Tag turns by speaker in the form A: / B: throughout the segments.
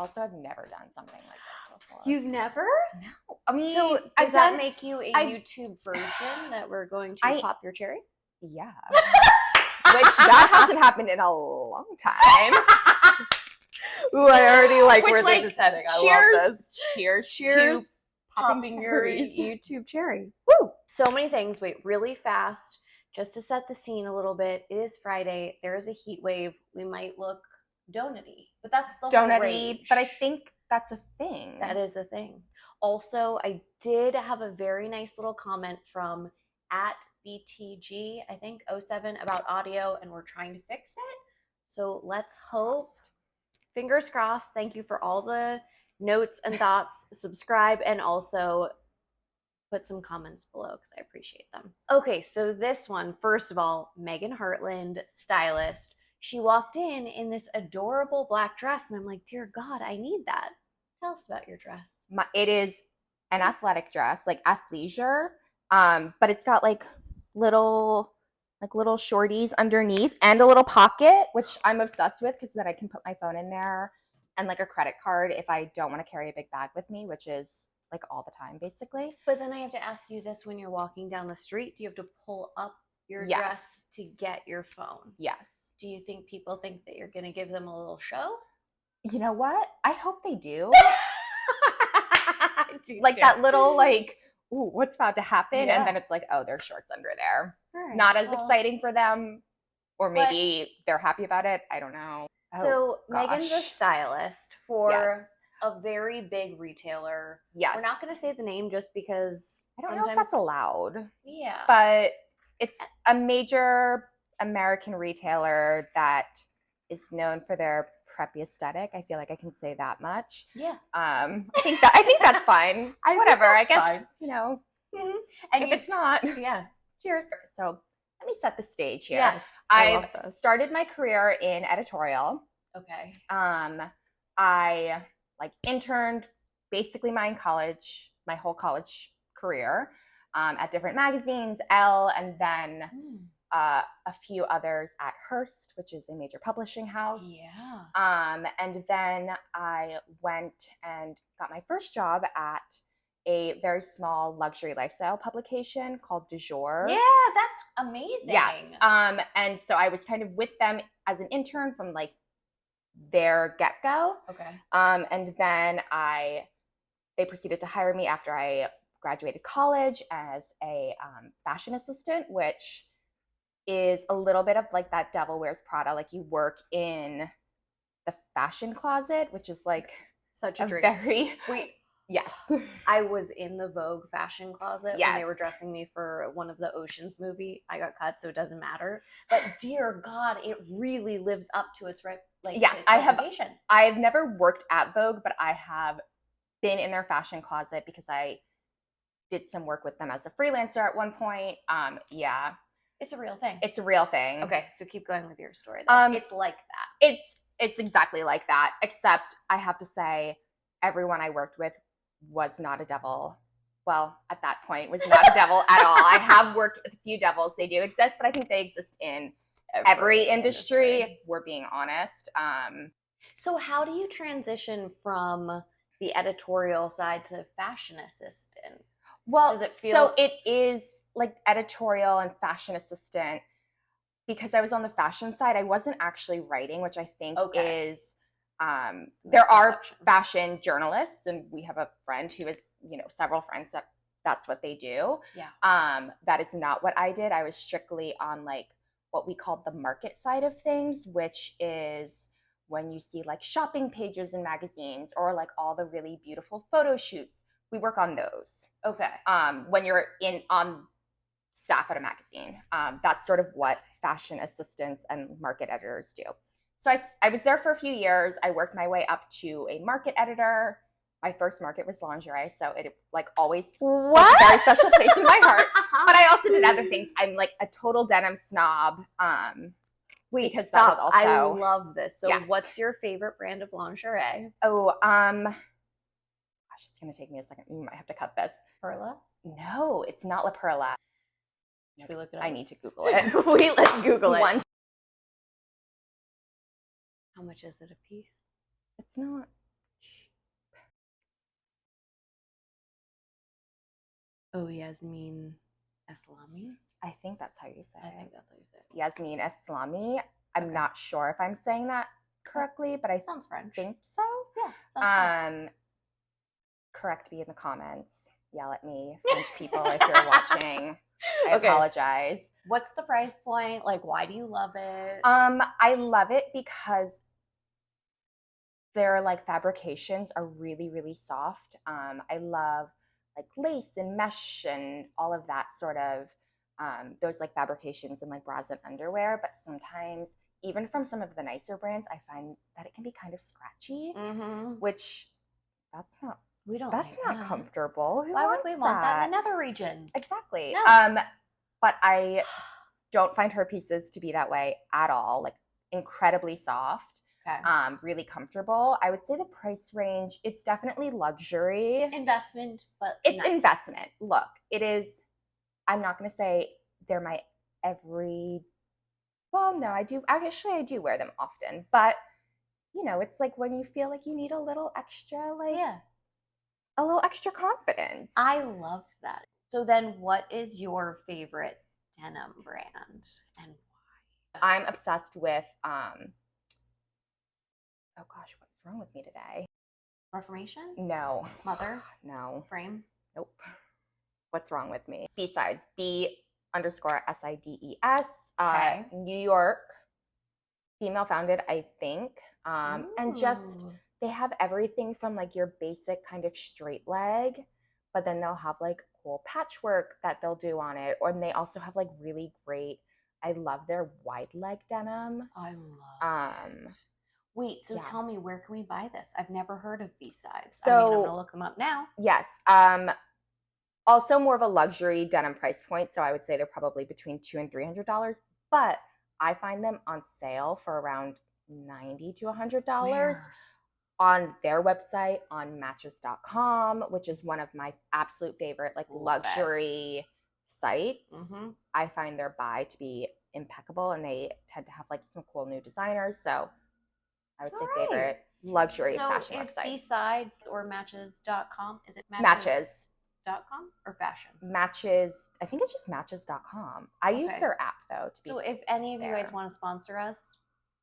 A: also I've never done something like this before.
B: You've never?
A: No. I mean,
B: So does that make you a YouTube version that we're going to pop your cherry?
A: Yeah. Which that hasn't happened in a long time.
B: Ooh, I already like
A: Which,
B: where
A: like,
B: this is heading. I
A: cheers,
B: love this.
A: Cheers
B: to
A: popping
B: your
A: cherries.
B: YouTube cherry. Woo! So many things. Wait, really fast. Just to set the scene a little bit. It is Friday. There is a heat wave. We might look donut-y, but that's the whole range.
A: But I think that's a thing.
B: That is a thing. Also, I did have a very nice little comment from @BTG, I think 07 about audio, and we're trying to fix it. So let's hope. Fingers crossed. Thank you for all the notes and thoughts. Subscribe and also put some comments below because I appreciate them. Okay, so this one, first of all, Meaghan Hartland, Stylist. She walked in this adorable black dress, and I'm like, dear God, I need that. Tell us about your dress.
A: It is an athletic dress, like athleisure, but it's got like little shorties underneath and a little pocket, which I'm obsessed with because then I can put my phone in there and like a credit card if I don't want to carry a big bag with me, which is like all the time basically.
B: But then I have to ask you this: when you're walking down the street, do you have to pull up your dress to get your phone?
A: Yes.
B: Do you think people think that you're going to give them a little show?
A: You know what? I hope they do. Like that little like, ooh, what's about to happen? Yeah. And then it's like, oh, there's shorts under there. Right, not as exciting for them, or maybe they're happy about it. I don't know.
B: So Meaghan's a stylist for a very big retailer.
A: Yes.
B: We're not going to say the name just because
A: I don't know if that's allowed.
B: Yeah.
A: But it's a major American retailer that is known for their preppy aesthetic. I feel like I can say that much.
B: Yeah.
A: I think that's fine. Whatever. I guess fine. You know. Mm-hmm. And if it's not,
B: yeah. Cheers.
A: So let me set the stage here.
B: Yes.
A: I've started my career in editorial.
B: Okay.
A: I like interned basically my whole college career at different magazines, Elle, and then a few others at Hearst, which is a major publishing house.
B: Yeah.
A: And then I went and got my first job at a very small luxury lifestyle publication called Du Jour.
B: Yeah, that's amazing.
A: Yes. And so I was kind of with them as an intern from like their get-go.
B: Okay.
A: And then they proceeded to hire me after I graduated college as a fashion assistant, which is a little bit of like that Devil Wears Prada. Like you work in the fashion closet, which is like
B: such a dream.
A: Yes.
B: I was in the Vogue fashion closet when they were dressing me for one of the Oceans movie. I got cut, so it doesn't matter. But dear God, it really lives up to its reputation.
A: I've never worked at Vogue, but I have been in their fashion closet because I did some work with them as a freelancer at one point. Yeah.
B: It's a real thing.
A: It's a real thing.
B: Okay, so keep going with your story. It's like that.
A: It's exactly like that, except I have to say everyone I worked with was not a devil. Well, at that point, was not a devil at all. I have worked with a few devils. They do exist, but I think they exist in every industry, if we're being honest.
B: So how do you transition from the editorial side to fashion assistant?
A: Well, so it is like editorial and fashion assistant because I was on the fashion side. I wasn't actually writing, which I think is there are fashion journalists, and we have a friend who is, several friends that's what they do.
B: Yeah.
A: That is not what I did. I was strictly on like what we called the market side of things, which is when you see like shopping pages in magazines or like all the really beautiful photo shoots. We work on those.
B: Okay.
A: When you're on staff at a magazine, that's sort of what fashion assistants and market editors do. So I was there for a few years. I worked my way up to a market editor. My first market was lingerie, so it like always was a very special place in my heart. But I also did other things. I'm like a total denim snob.
B: Wait, stop. I love this. So what's your favorite brand of lingerie?
A: Oh, gosh, it's gonna take me a second. We might have to cut this.
B: Perla?
A: No, it's not La Perla.
B: Should we look it up?
A: I need to Google it.
B: Wait, let's Google it. How much is it a piece?
A: It's not
B: Oh, Yasmin Eslami?
A: I think that's how you say
B: I
A: it.
B: think that's how you say it.
A: Yasmin Eslami. I'm
B: Okay.
A: not sure if I'm saying that correctly, but I
B: Sounds French.
A: think so.
B: Yeah, sounds French.
A: Correct me in the comments. Yell at me, French people, if you're watching. I
B: Okay.
A: apologize.
B: What's the price point? Like, why do you love it?
A: I love it because their like fabrications are really, really soft. I love like lace and mesh and all of that sort of those like fabrications in like bras and underwear. But sometimes, even from some of the nicer brands, I find that it can be kind of scratchy, which that's not
B: We don't.
A: that's
B: like
A: not
B: that.
A: comfortable. Who
B: Why would
A: wants
B: we want that in the nether regions?
A: Exactly.
B: No.
A: But I don't find her pieces to be that way at all. Like incredibly soft.
B: Okay.
A: Really comfortable. I would say the price range, it's definitely luxury.
B: Investment, but
A: It's
B: nice.
A: investment. Look, it is, I'm not going to say they're my well, no, I do. Actually, I do wear them often. But, you know, it's like when you feel like you need a little extra, like,
B: Yeah.
A: a little extra confidence.
B: I love that. So then what is your favorite denim brand and why?
A: I'm obsessed with, oh gosh, what's wrong with me today?
B: Reformation?
A: No.
B: Mother?
A: No.
B: Frame?
A: Nope. What's wrong with me? B-sides. B_SIDES.
B: Okay.
A: New York. Female founded, I think. And just,
B: Ooh.
A: they have everything from like your basic kind of straight leg, but then they'll have like cool patchwork that they'll do on it. Or and they also have like really great, I love their wide leg denim.
B: I love it. Wait, so
A: yeah.
B: tell me, where can we buy this? I've never heard of B-sides.
A: So,
B: I mean, I'm gonna look them up now.
A: Yes. Also more of a luxury denim price point, so I would say they're probably between $200 and $300. But I find them on sale for around $90 to $100
B: Where?
A: on their website, on Matches.com, which is one of my absolute favorite like
B: Love
A: luxury sites.
B: Mm-hmm.
A: I find their buy to be impeccable, and they tend to have like some cool new designers. So I would say favorite luxury fashion website.
B: So if B-sides or Matches.com, is it
A: Matches.
B: .com or fashion?
A: Matches. I think it's just Matches.com. I use their app though.
B: So if any of you guys want to sponsor us,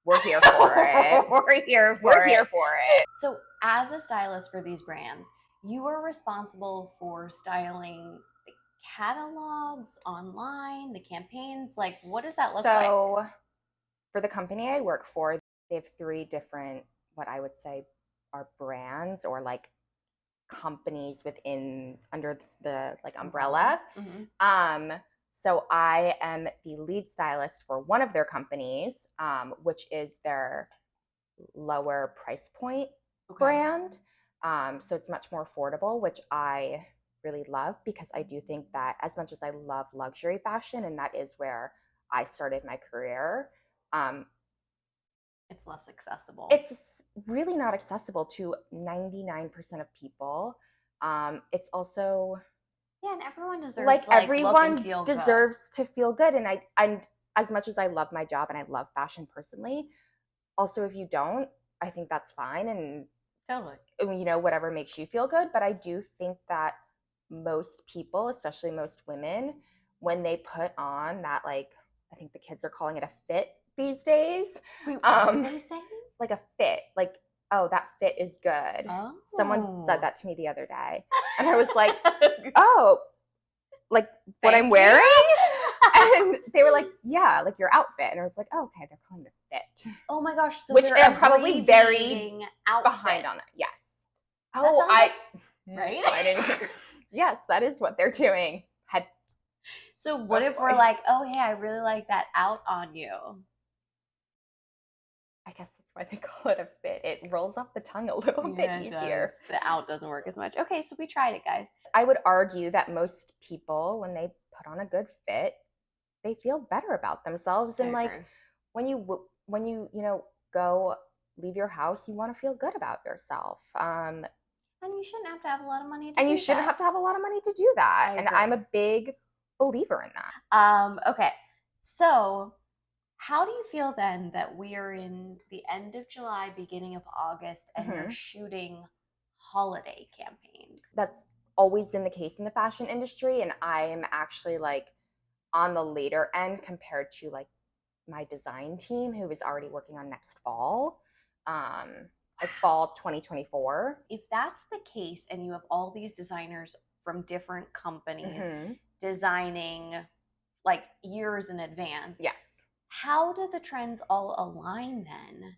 A: we're here for it.
B: We're here
A: for it.
B: So as a stylist for these brands, you are responsible for styling the catalogs online, the campaigns. Like, what does that look like?
A: So for the company I work for, they have 3 different, what I would say are brands or like companies within under the like umbrella. So I am the lead stylist for one of their companies, which is their lower price point brand. So it's much more affordable, which I really love because I do think that as much as I love luxury fashion, and that is where I started my career,
B: it's less accessible.
A: It's really not accessible to 99% of people. It's also
B: and everyone deserves
A: like everyone
B: look and feel
A: deserves to feel good. And I'm as much as I love my job and I love fashion personally, also if you don't, I think that's fine, and
B: totally,
A: you know, whatever makes you feel good. But I do think that most people, especially most women, when they put on that, like, I think the kids are calling it a fit these days.
B: Wait, what are they saying?
A: Like a fit, like, oh, that fit is good.
B: Oh.
A: Someone said that to me the other day, and I was like, oh, like what I'm wearing? And they were like, yeah, like your outfit. And I was like, oh, okay, they're calling it a fit.
B: Oh my gosh. So
A: which I'm probably very
B: outfit.
A: behind on that. Yes.
B: Oh, right?
A: I didn't. Yes, that is what they're doing.
B: So what if we're like, oh, hey, I really like that out on you?
A: I guess that's why they call it a fit. It rolls off the tongue a little bit easier.
B: The out doesn't work as much. Okay, so we tried it, guys.
A: I would argue that most people, when they put on a good fit, they feel better about themselves. And like when you go leave your house, you want to feel good about yourself. And
B: you shouldn't have to have a lot of money
A: to do that. And I'm a big believer in that.
B: Okay. So how do you feel then that we are in the end of July, beginning of August, and you're shooting holiday campaigns?
A: That's always been the case in the fashion industry, and I am actually like on the later end compared to like my design team who is already working on next fall, like fall 2024.
B: If that's the case and you have all these designers from different companies designing like years in advance,
A: Yes.
B: how do the trends all align then?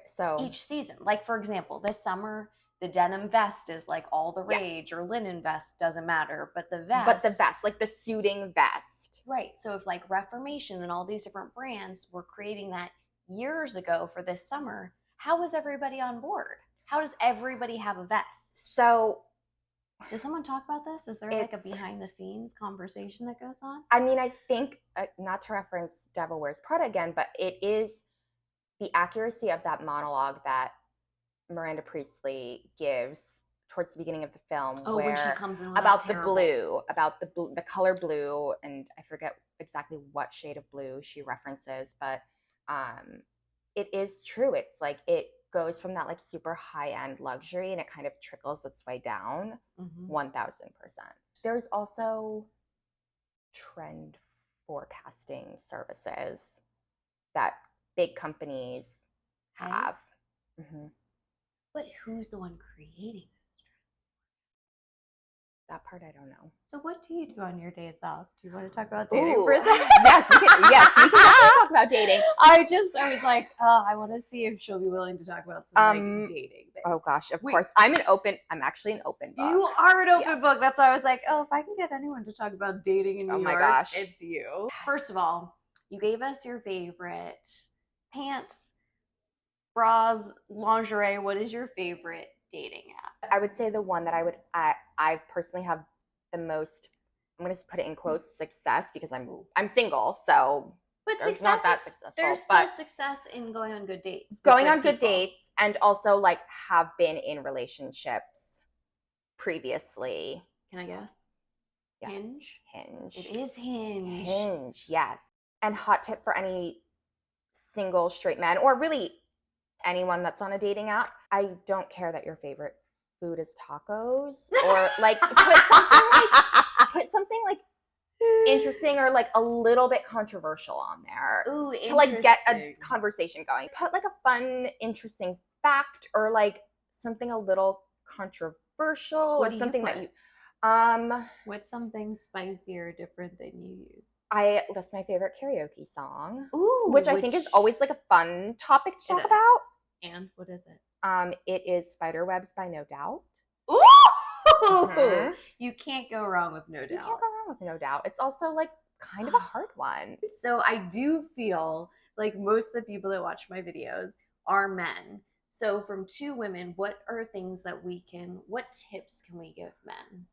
A: So
B: each season, like for example, this summer the denim vest is like all the rage,
A: yes.
B: or linen vest, doesn't matter, but the vest,
A: like the suiting vest,
B: right? So if like Reformation and all these different brands were creating that years ago for this summer, how is everybody on board? How does everybody have a vest?
A: So
B: does someone talk about this? Is there like a behind the scenes conversation that goes on?
A: I mean, I think, not to reference Devil Wears Prada again, but it is the accuracy of that monologue that Miranda Priestley gives towards the beginning of the film,
B: where when she comes in
A: about the blue, about the color blue, and I forget exactly what shade of blue she references, but it is true. It's like it goes from that like super high-end luxury and it kind of trickles its way down 1000%. There's also trend forecasting services that big companies have.
B: But who's the one creating this trend?
A: That part I don't know.
B: So what do you do on your days off? Do you want to talk about dating for a second?
A: Yes, we can definitely talk about dating.
B: I was like, oh, I want to see if she'll be willing to talk about some like dating things.
A: Oh gosh, of course. I'm actually an open book.
B: You are an open book. That's why I was like, oh, if I can get anyone to talk about dating in New York,
A: gosh,
B: it's you. First of all, you gave us your favorite pants, bras, lingerie. What is your favorite dating app?
A: I would say the one that I personally have the most, I'm going to put it in quotes, success, because I'm single, so
B: but
A: there's not that successful.
B: There's still success in going on good dates.
A: Going on good dates, and also like have been in relationships previously.
B: Can I guess?
A: Yes.
B: Hinge. It is Hinge.
A: Hinge, yes. And hot tip for any single straight men, or really anyone that's on a dating app, I don't care that your favorite food is tacos, or like put something like interesting or like a little bit controversial on there.
B: Ooh,
A: to like get a conversation going. Put like a fun, interesting fact, or like something a little controversial, or something that you
B: what's something spicy or different than you use?
A: I list my favorite karaoke song, which I think is always like a fun topic to talk about.
B: And what is it?
A: It is Spiderwebs by No Doubt.
B: Ooh! You can't go wrong with No Doubt.
A: You can't go wrong with No Doubt. It's also like kind of a hard one.
B: So I do feel like most of the people that watch my videos are men. So from two women, what are things that what tips can we give men?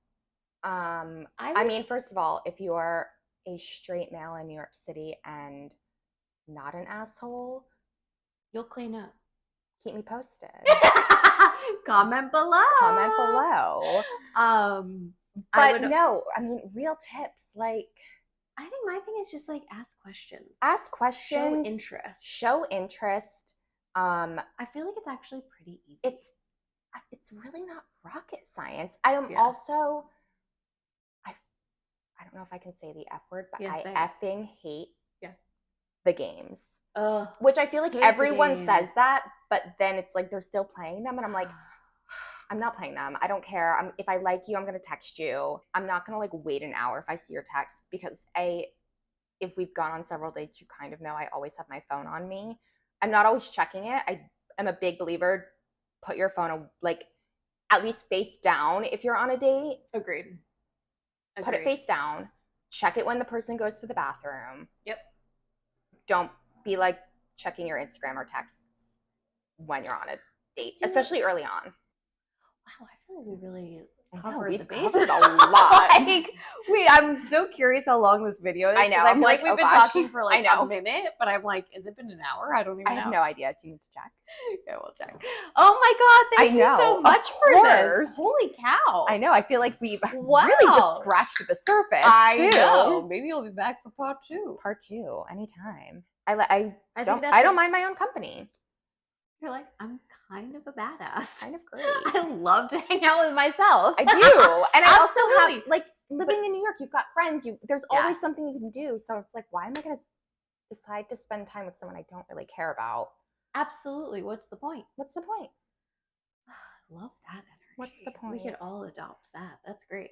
A: I mean, first of all, if you're a straight male in New York City and not an asshole,
B: you'll clean up.
A: Keep me posted.
B: Comment below.
A: But no, I mean, real tips. Like,
B: I think my thing is just like ask questions.
A: Show interest.
B: I feel like it's actually pretty easy.
A: It's really not rocket science. I am also, I don't know if I can say the F word, but I effing hate the games. Which I feel like everyone says that, but then it's like they're still playing them, and I'm like, I'm not playing them. I don't care. If I like you, I'm gonna text you. I'm not gonna like wait an hour if I see your text, because if we've gone on several dates, you kind of know I always have my phone on me. I'm not always checking it. I am a big believer. Put your phone like at least face down if you're on a date.
B: Agreed.
A: Put it face down. Check it when the person goes to the bathroom.
B: Yep.
A: Don't be like checking your Instagram or texts when you're on a date, especially early on.
B: Wow, I feel like we really
A: we've covered a lot.
B: Wait, I'm so curious how long this video is.
A: I know.
B: I'm like, we've been talking for like a minute, but I'm like, has it been an hour? I don't even know.
A: I have no idea. Do you need to check?
B: Yeah, we'll check. Oh my God, thank you so much for this. Holy cow.
A: I know. I feel like we've really just scratched the surface.
B: I know. Maybe you'll be back for part two.
A: Part two, anytime. I don't mind my own company.
B: You're like, I'm kind of a badass.
A: Kind of great.
B: I love to hang out with myself.
A: I do. And I also
B: Absolutely.
A: have, like, living in New York, you've got friends, there's always
B: Yes.
A: something you can do. So it's like, why am I going to decide to spend time with someone I don't really care about?
B: Absolutely. What's the point?
A: What's the point?
B: I love that energy.
A: What's the
B: We
A: point?
B: could all adopt that. That's great.